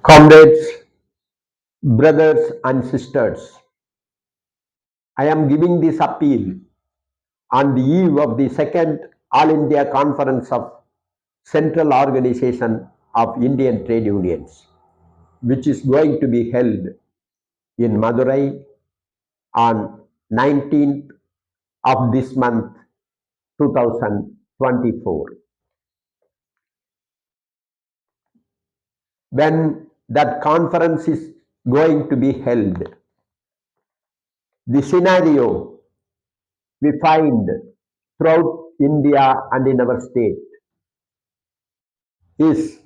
Comrades, brothers and sisters, I am giving this appeal on the eve of the second All India Conference of Central Organization of Indian Trade Unions, which is going to be held in Madurai on 19th of this month 2024. When that conference is going to be held, the scenario we find throughout India and in our state is,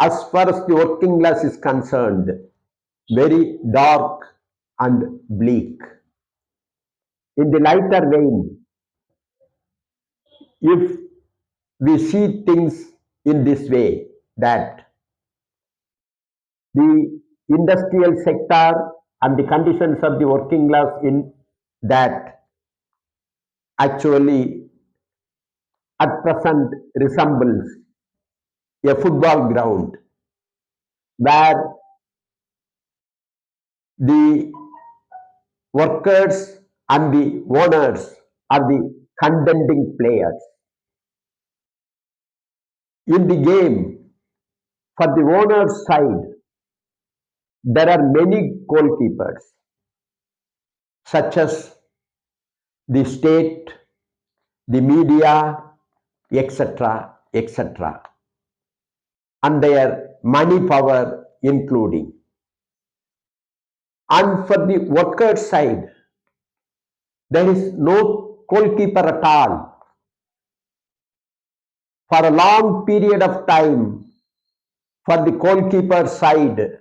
as far as the working class is concerned, very dark and bleak. In the lighter vein, if we see things in this way, that the industrial sector and the conditions of the working class in that actually at present resembles a football ground where the workers and the owners are the contending players. In the game, for the owner's side, there are many goalkeepers, such as the state, the media, etc., etc., and their money power including. And for the workers' side, there is no goalkeeper at all. For a long period of time, for the goalkeeper side,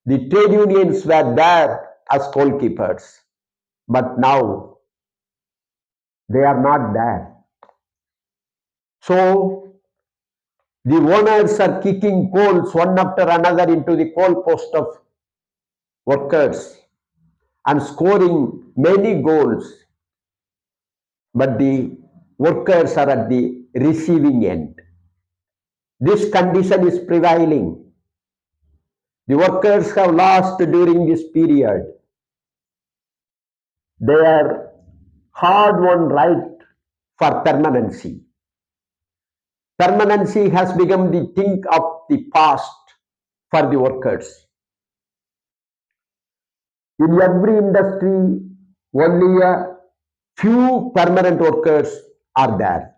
the trade unions were there as goalkeepers, but now they are not there. So the owners are kicking goals one after another into the goal post of workers and scoring many goals, but the workers are at the receiving end. This condition is prevailing. The workers have lost during this period their hard-won right for permanency. Permanency has become the thing of the past for the workers. In every industry, only a few permanent workers are there.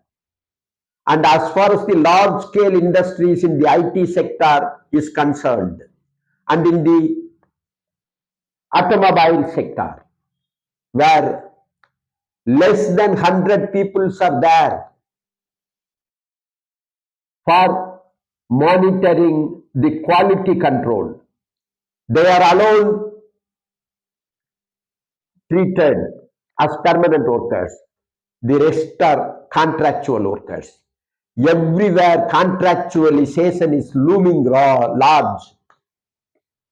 And as far as the large-scale industries in the IT sector is concerned, and in the automobile sector, where less than 100 people are there for monitoring the quality control, they are alone treated as permanent workers. The rest are contractual workers. Everywhere contractualization is looming large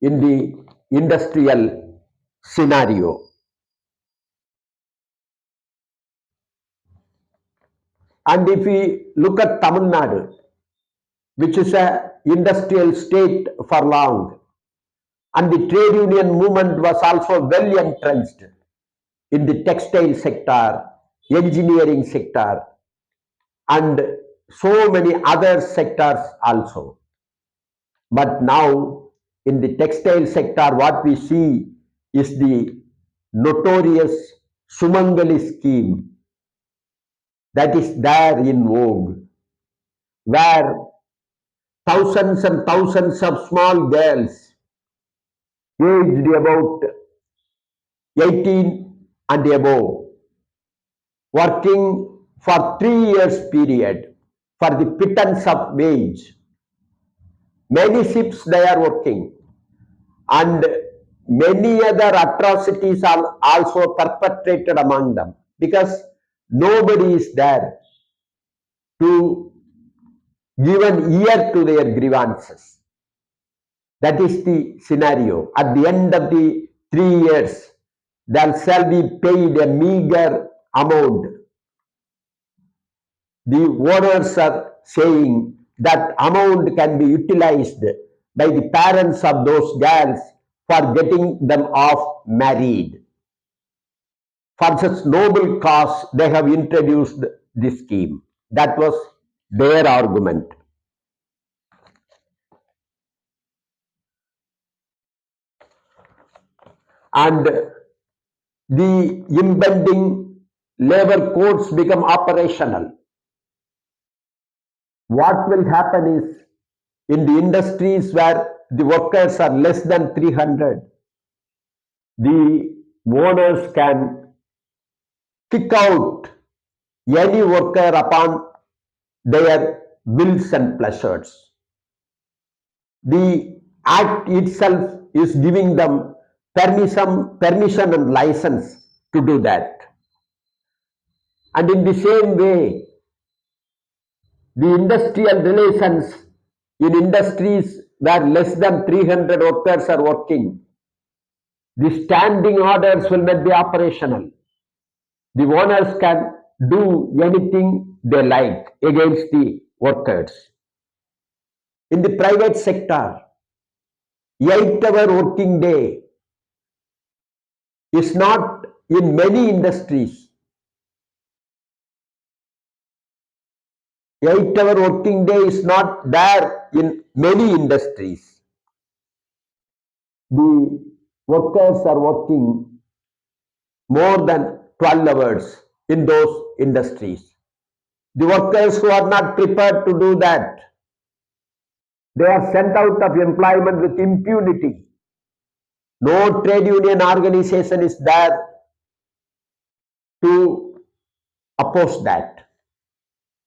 in the industrial scenario. And if we look at Tamil Nadu, which is an industrial state for long, and the trade union movement was also well entrenched in the textile sector, engineering sector, and so many other sectors also. But now, in the textile sector, what we see is the notorious Sumangali scheme that is there in vogue, where thousands and thousands of small girls aged about 18 and above, working for 3 years period for the pittance of wage. Many ships they are working, and many other atrocities are also perpetrated among them, because nobody is there to give an ear to their grievances. That is the scenario. At the end of the 3 years, they shall be paid a meager amount. The owners are saying that amount can be utilized by the parents of those girls for getting them off married. For such noble cause, they have introduced this scheme. That was their argument. And the impending labor codes become operational. What will happen is, in the industries where the workers are less than 300, the owners can kick out any worker upon their wills and pleasures. The act itself is giving them permission and license to do that. And in the same way, the industrial relations in industries where less than 300 workers are working, the standing orders will not be operational. The owners can do anything they like against the workers. In the private sector, 8-hour working day is not in many industries. 8-hour working day is not there in many industries. The workers are working more than 12 hours in those industries. The workers who are not prepared to do that, they are sent out of employment with impunity. No trade union organization is there to oppose that.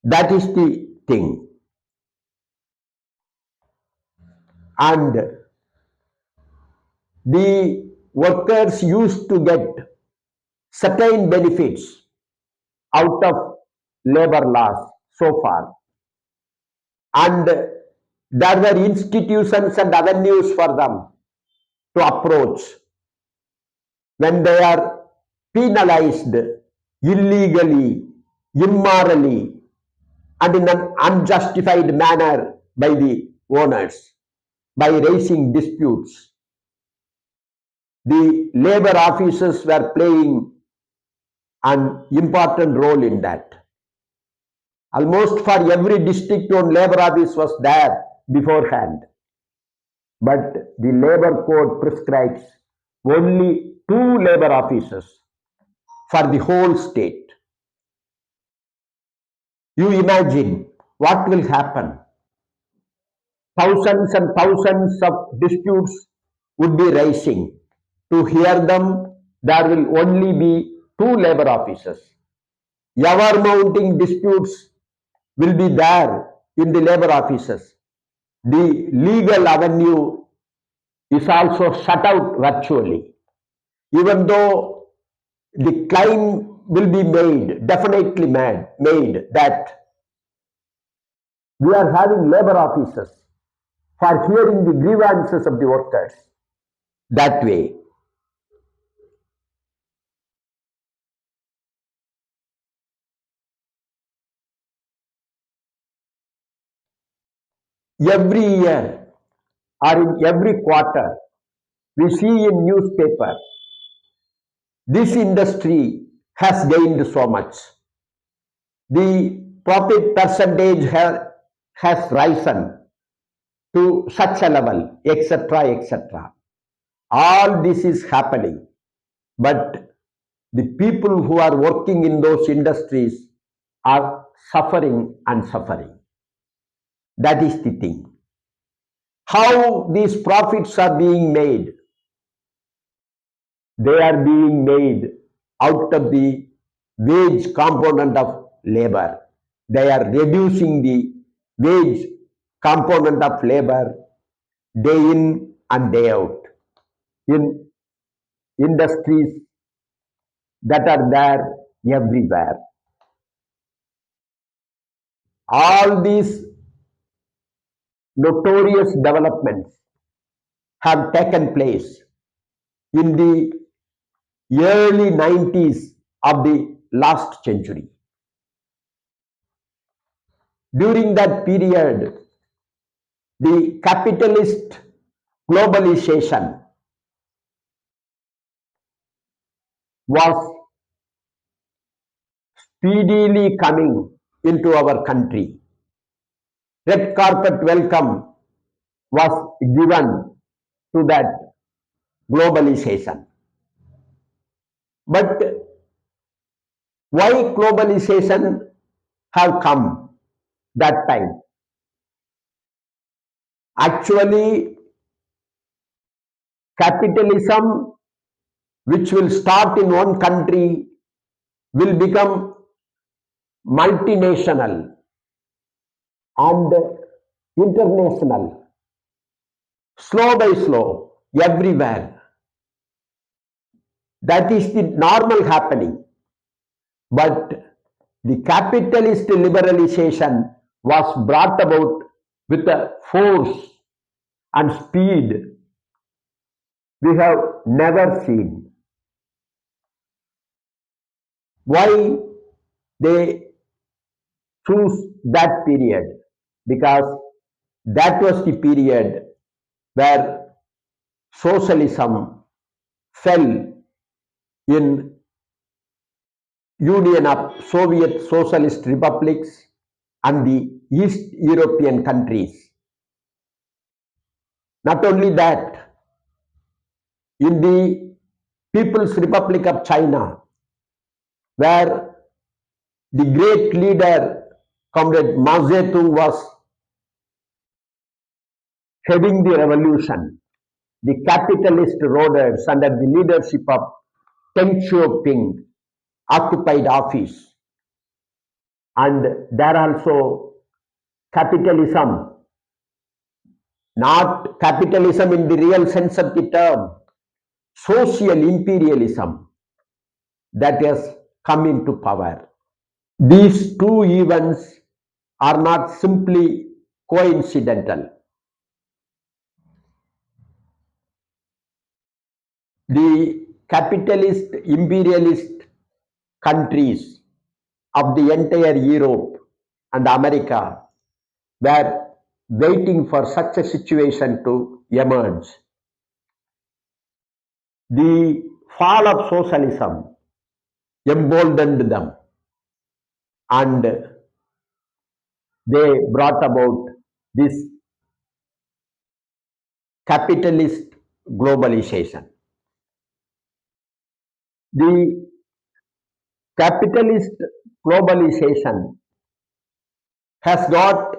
That is the thing. And the workers used to get certain benefits out of labor laws so far. And there were institutions and avenues for them to approach when they are penalized illegally, immorally, and in an unjustified manner by the owners, by raising disputes. The labor officers were playing an important role in that. Almost for every district owned labor office was there beforehand. But the labor code prescribes only 2 labor officers for the whole state. You imagine what will happen. Thousands and thousands of disputes would be rising. To hear them, there will only be 2 labor officers. Ever mounting disputes will be there in the labor offices. The legal avenue is also shut out virtually. Even though the claim will be made, definitely made that we are having labor officers for hearing the grievances of the workers. That way, every year or in every quarter, we see in newspaper, this industry has gained so much. The profit percentage has risen to such a level, etc., etc. All this is happening, but the people who are working in those industries are suffering and suffering. That is the thing. How these profits are being made? They are being made out of the wage component of labor. They are reducing the wage component of labor day in and day out in industries that are there everywhere. All these notorious developments have taken place in the early 90s of the last century. During that period, The capitalist globalization was speedily coming into our country. Red carpet welcome was given to that globalization. But why globalization have come that time? Actually, capitalism, which will start in one country, will become multinational and international, slow by slow, everywhere. That is the normal happening. But the capitalist liberalization was brought about with a force and speed we have never seen. Why they choose that period? Because that was the period where socialism fell in Union of Soviet Socialist Republics and the East European countries. Not only that, in the People's Republic of China, where the great leader, Comrade Mao Zedong, was heading the revolution, the capitalist rulers under the leadership of Deng Xiaoping occupied office. And there also capitalism, not capitalism in the real sense of the term, social imperialism that has come into power. These two events are not simply coincidental. The capitalist imperialist countries of the entire Europe and America were waiting for such a situation to emerge. The fall of socialism emboldened them and they brought about this capitalist globalization. The capitalist globalization has got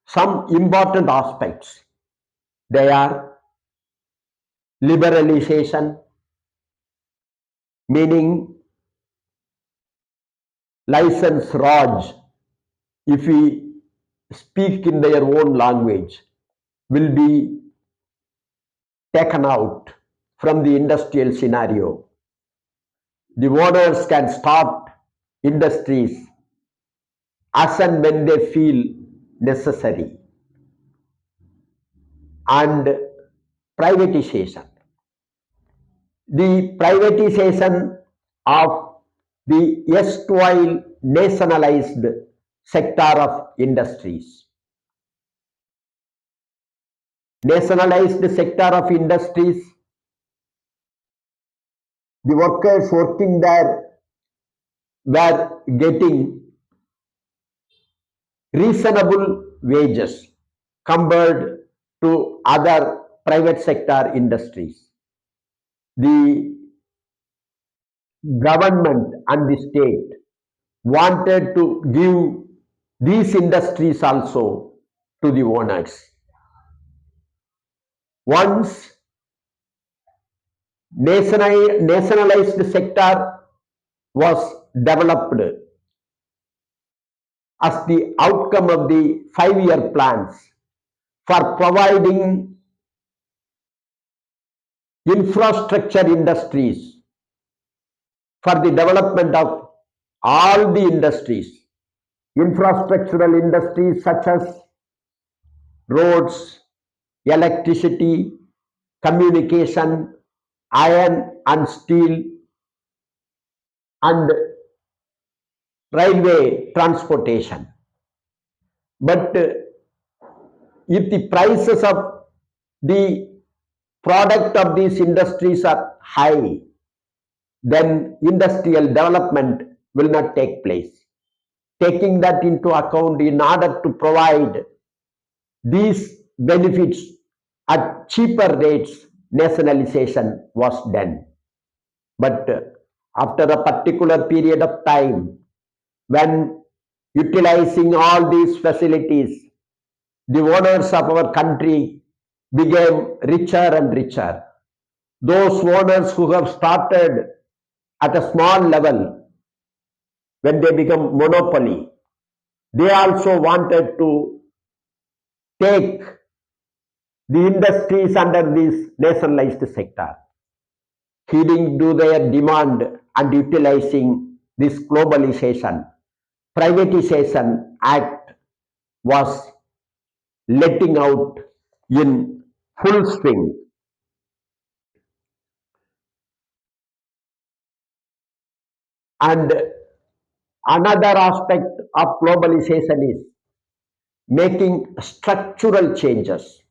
some important aspects. They are liberalization, meaning license Raj, if we speak in their own language, will be taken out from the industrial scenario. The owners can start industries as and when they feel necessary. And privatization. The privatization of the erstwhile nationalized sector of industries. Nationalized sector of industries, the workers working there were getting reasonable wages compared to other private sector industries. The government and the state wanted to give these industries also to the owners. Once nationalized sector was developed as the outcome of the 5-year plans for providing infrastructure industries for the development of all the industries, infrastructural industries such as roads, electricity, communication, iron and steel, and railway transportation. But if the prices of the product of these industries are high, then industrial development will not take place. Taking that into account, in order to provide these benefits at cheaper rates, nationalization was done. But after a particular period of time, when utilizing all these facilities, the owners of our country became richer and richer. Those owners who have started at a small level, when they become monopoly, they also wanted to take the industries under this nationalized sector, heeding to their demand and utilizing this globalization. Privatization Act was letting out in full swing. And another aspect of globalization is making structural changes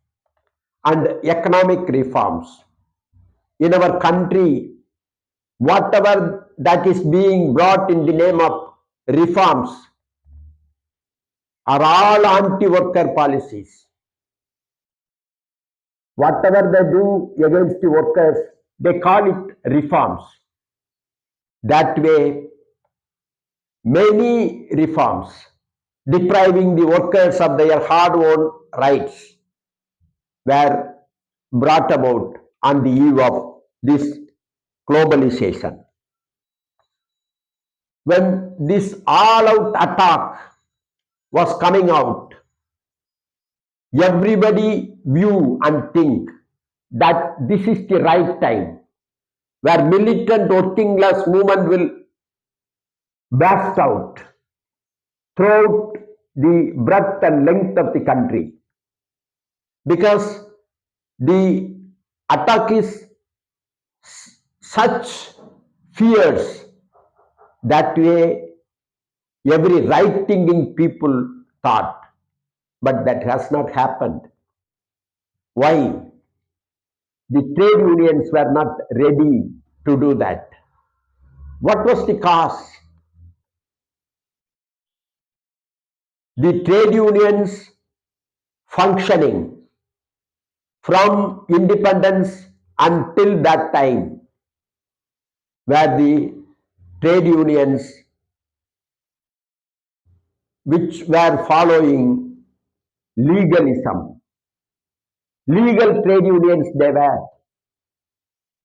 and economic reforms. In our country, whatever that is being brought in the name of reforms are all anti-worker policies. Whatever they do against the workers, they call it reforms. That way, many reforms depriving the workers of their hard-won rights were brought about on the eve of this globalization. When this all-out attack was coming out, everybody view and think that this is the right time where militant working class movement will burst out throughout the breadth and length of the country, because the attack is such fierce. That way every right thinking people thought, but that has not happened. Why? The trade unions were not ready to do that. What was the cause? The trade unions functioning from independence until that time were the trade unions which were following legalism. Legal trade unions they were.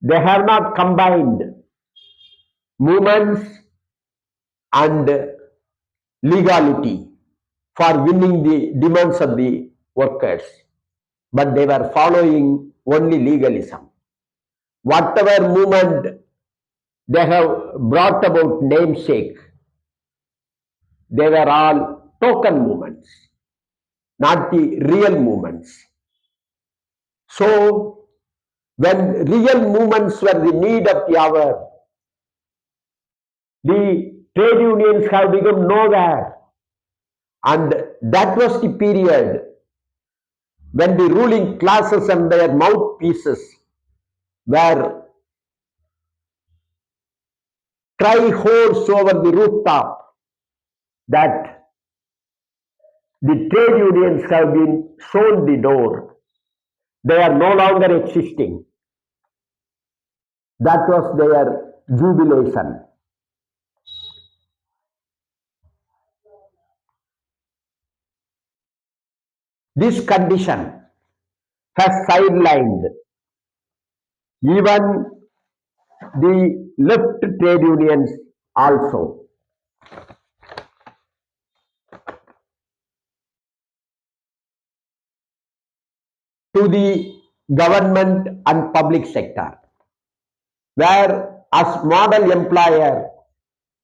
They have not combined movements and legality for winning the demands of the workers, but they were following only legalism. Whatever movement they have brought about namesake, they were all token movements, not the real movements. So, when real movements were the need of the hour, the trade unions have become nowhere. And that was the period when the ruling classes and their mouthpieces were cry hoarse over the rooftop that the trade unions have been shown the door. They are no longer existing. That was their jubilation. This condition has sidelined even the left trade unions also. To the government and public sector, where as model employer,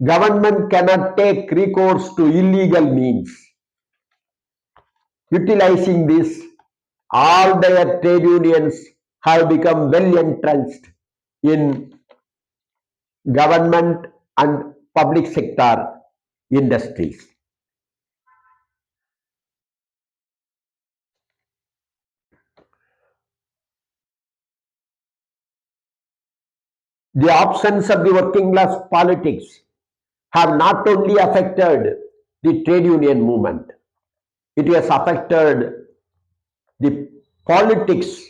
government cannot take recourse to illegal means. Utilizing this, all their trade unions have become well entrenched in government and public sector industries. The absence of the working class politics have not only affected the trade union movement, it has affected the politics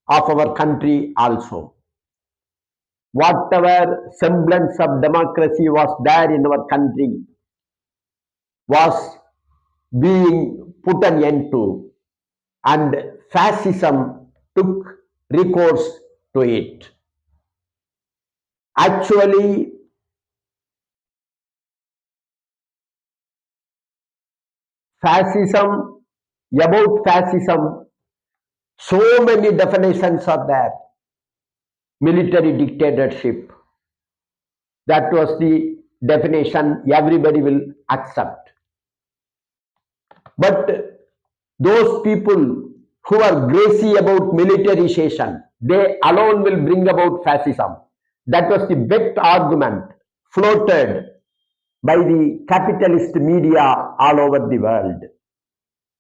of our country also. Whatever semblance of democracy was there in our country was being put an end to, and fascism took recourse to it. Actually, fascism, about fascism, so many definitions are there. Military dictatorship, that was the definition everybody will accept. But those people who are crazy about militarization, they alone will bring about fascism. That was the best argument floated by the capitalist media all over the world.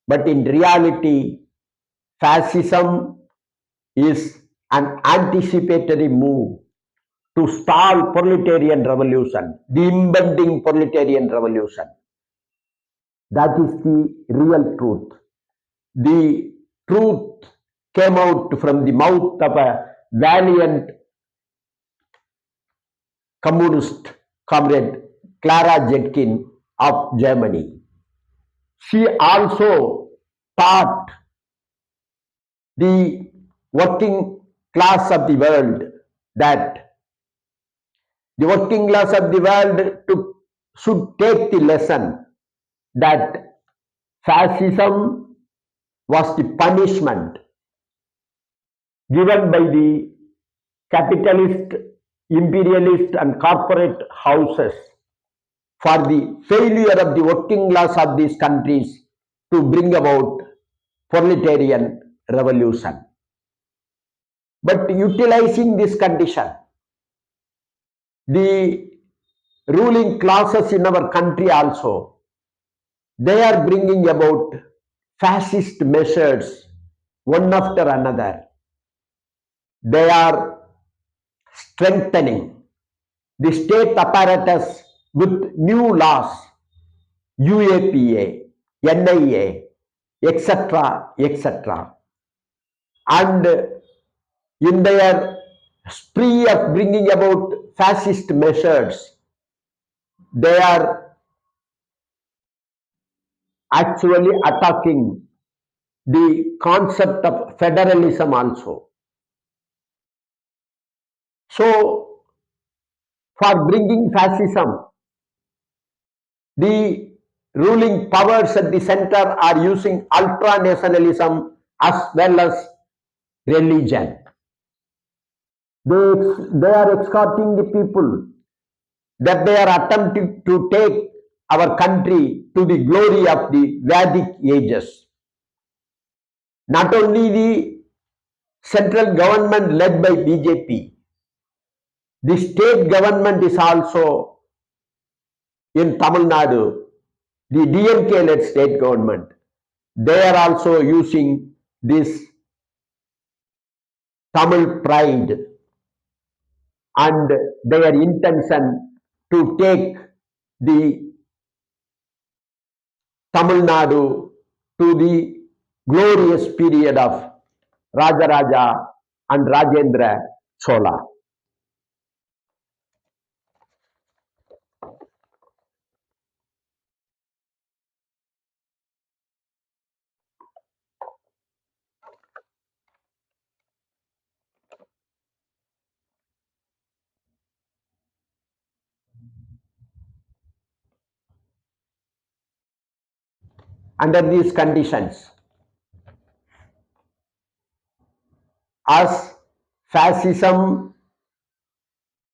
But in reality, fascism is an anticipatory move to stall proletarian revolution, the impending proletarian revolution. That is the real truth. The truth came out from the mouth of a valiant communist, Comrade Clara Zetkin of Germany. She also taught the working class of the world that the working class of the world should take the lesson that fascism was the punishment given by the capitalist, imperialist and corporate houses for the failure of the working class of these countries to bring about proletarian revolution. But utilizing this condition, the ruling classes in our country also, they are bringing about fascist measures one after another. They are strengthening the state apparatus with new laws, UAPA, NIA, etc., etc. And in their spree of bringing about fascist measures, they are actually attacking the concept of federalism also. So, for bringing fascism, the ruling powers at the center are using ultra-nationalism as well as religion. They are escorting the people that they are attempting to take our country to the glory of the Vedic ages. Not only the central government led by BJP, the state government is also in Tamil Nadu, the DMK led state government. They are also using this Tamil pride and their intention to take the Tamil Nadu to the glorious period of Rajaraja and Rajendra Chola. Under these conditions, as fascism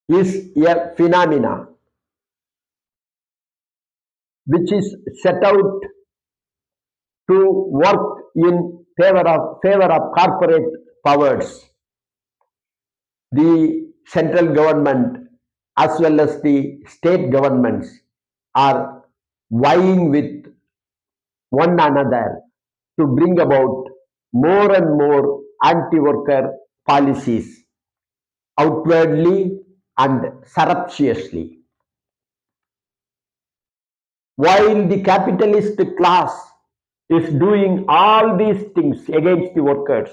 is a phenomena which is set out to work in favor of corporate powers, the central government as well as the state governments are vying with one another to bring about more and more anti-worker policies. Outwardly, and surreptitiously. While the capitalist class is doing all these things against the workers,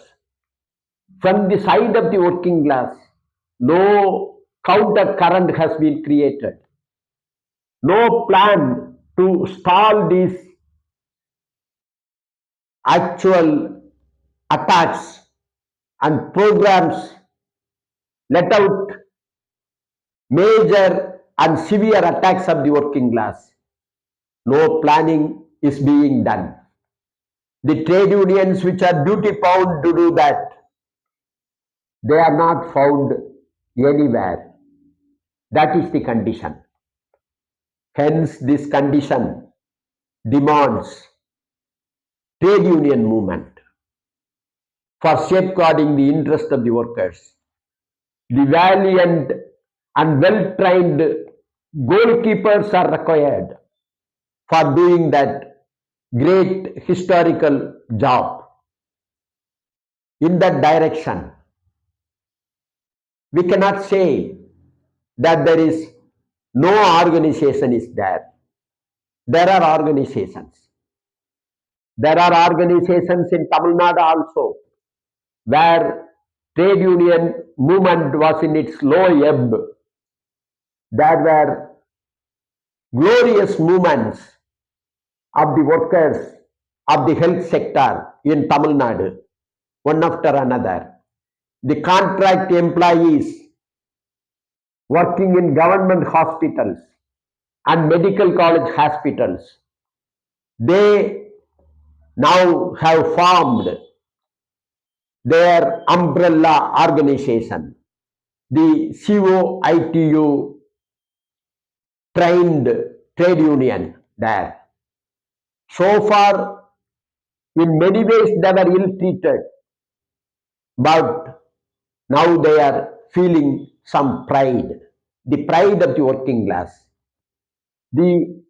from the side of the working class, no counter current has been created. No plan to stall these actual attacks and programs let out major and severe attacks of the working class. No planning is being done. The trade unions which are duty bound to do that, they are not found anywhere. That is the condition. Hence, this condition demands trade union movement for safeguarding the interest of the workers. The valiant and well-trained goalkeepers are required for doing that great historical job. In that direction, we cannot say that there is no organization is there. There are organizations. There are organizations in Tamil Nadu also, where trade union movement was in its low ebb. There were glorious movements of the workers of the health sector in Tamil Nadu, one after another. The contract employees working in government hospitals and medical college hospitals, they now have formed their umbrella organization, the COITU trained trade union there. So far, in many ways, they were ill-treated, but now they are feeling some pride, the pride of the working class, the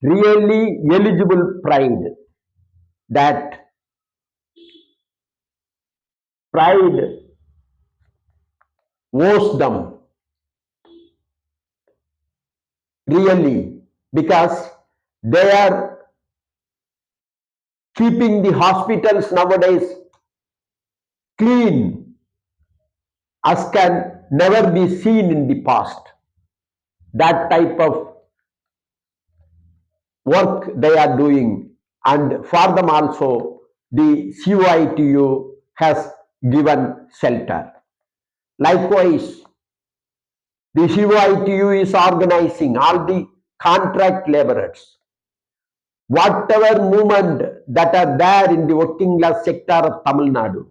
really eligible pride. That pride owes them really, because they are keeping the hospitals nowadays clean as can never be seen in the past. That type of work they are doing, and for them also the COITU has given shelter. Likewise, the COITU is organizing all the contract laborers. Whatever movement that are there in the working class sector of Tamil Nadu,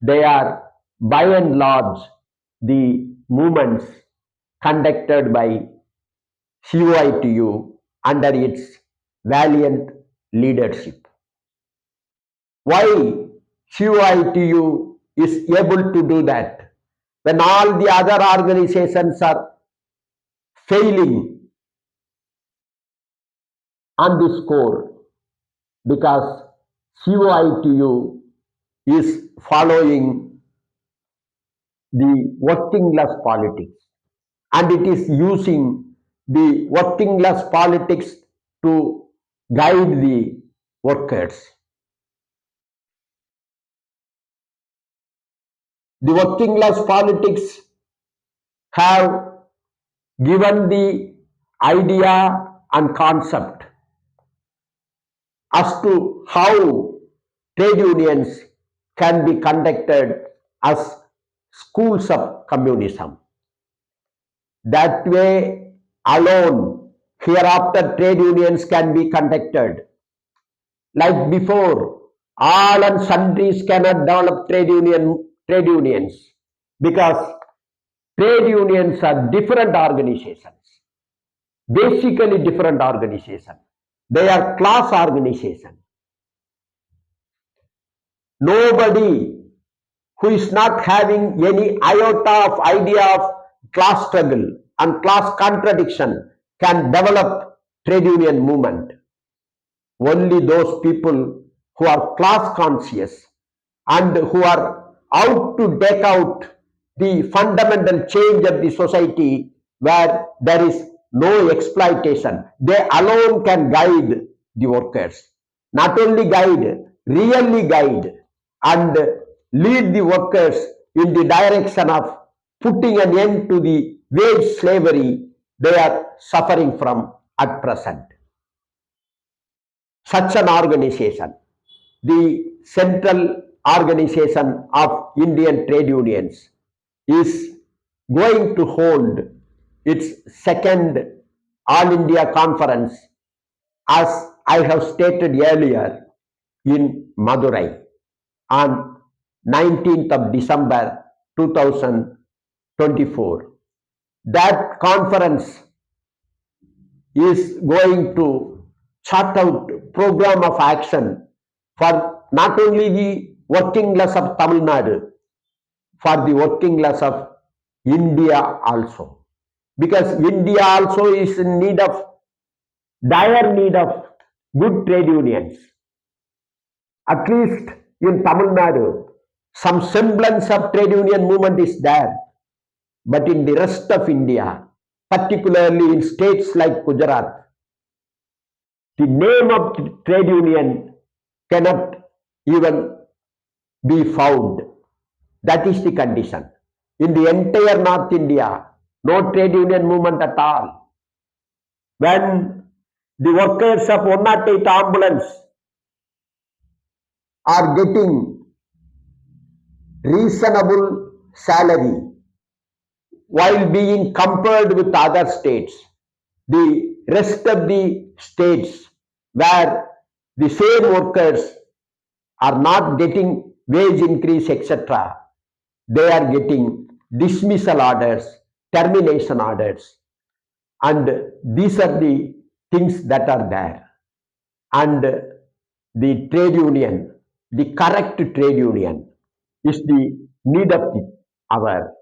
they are by and large the movements conducted by COITU under its valiant leadership. Why COITU is able to do that when all the other organizations are failing on this score? Because COITU is following the working class politics, and it is using the working class politics to guide the workers. The working class politics have given the idea and concept as to how trade unions can be conducted as schools of communism. That way alone, hereafter trade unions can be conducted. Like before, all and sundries cannot develop trade unions, because trade unions are different organizations, basically different organizations. They are class organizations. Nobody who is not having any iota of idea of class struggle and class contradiction can develop trade union movement. Only those people who are class conscious and who are out to take out the fundamental change of the society where there is no exploitation. They alone can guide the workers. Not only guide, really guide and lead the workers in the direction of putting an end to the wage slavery they are suffering from at present. Such an organization, the Central Organization of Indian Trade Unions, is going to hold its second All India Conference, as I have stated earlier, in Madurai on 19th of December 2024. That conference is going to chart out program of action for not only the working class of Tamil Nadu, for the working class of India also. Because India also is in need of, dire need of good trade unions. At least in Tamil Nadu, some semblance of trade union movement is there. But in the rest of India, particularly in states like Gujarat, the name of the trade union cannot even be found. That is the condition. In the entire North India, no trade union movement at all. When the workers of 108 ambulance are getting reasonable salary while being compared with other states, the rest of the states where the same workers are not getting wage increase, etc., they are getting dismissal orders, termination orders, and these are the things that are there. And the trade union, the correct trade union, is the need of the hour.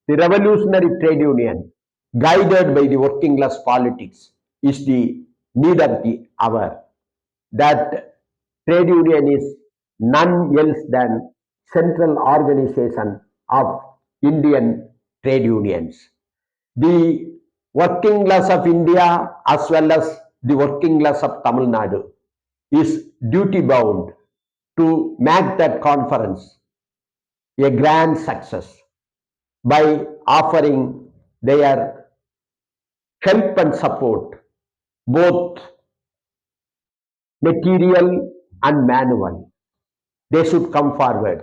The revolutionary trade union, guided by the working class politics, is the need of the hour. That trade union is none else than Central Organization of Indian Trade Unions. The working class of India as well as the working class of Tamil Nadu is duty bound to make that conference a grand success by offering their help and support, both material and manual. They should come forward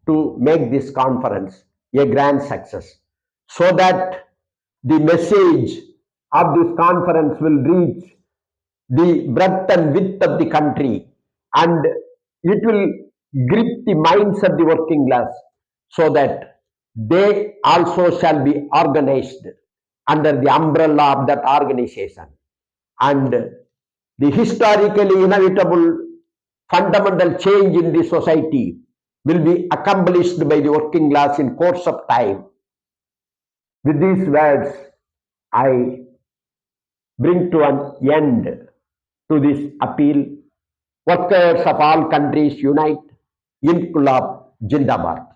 to make this conference a grand success, so that the message of this conference will reach the breadth and width of the country, and it will grip the minds of the working class, so that they also shall be organized under the umbrella of that organization. And the historically inevitable fundamental change in the society will be accomplished by the working class in course of time. With these words, I bring to an end to this appeal. Workers of all countries unite. Inqilab Jindabad.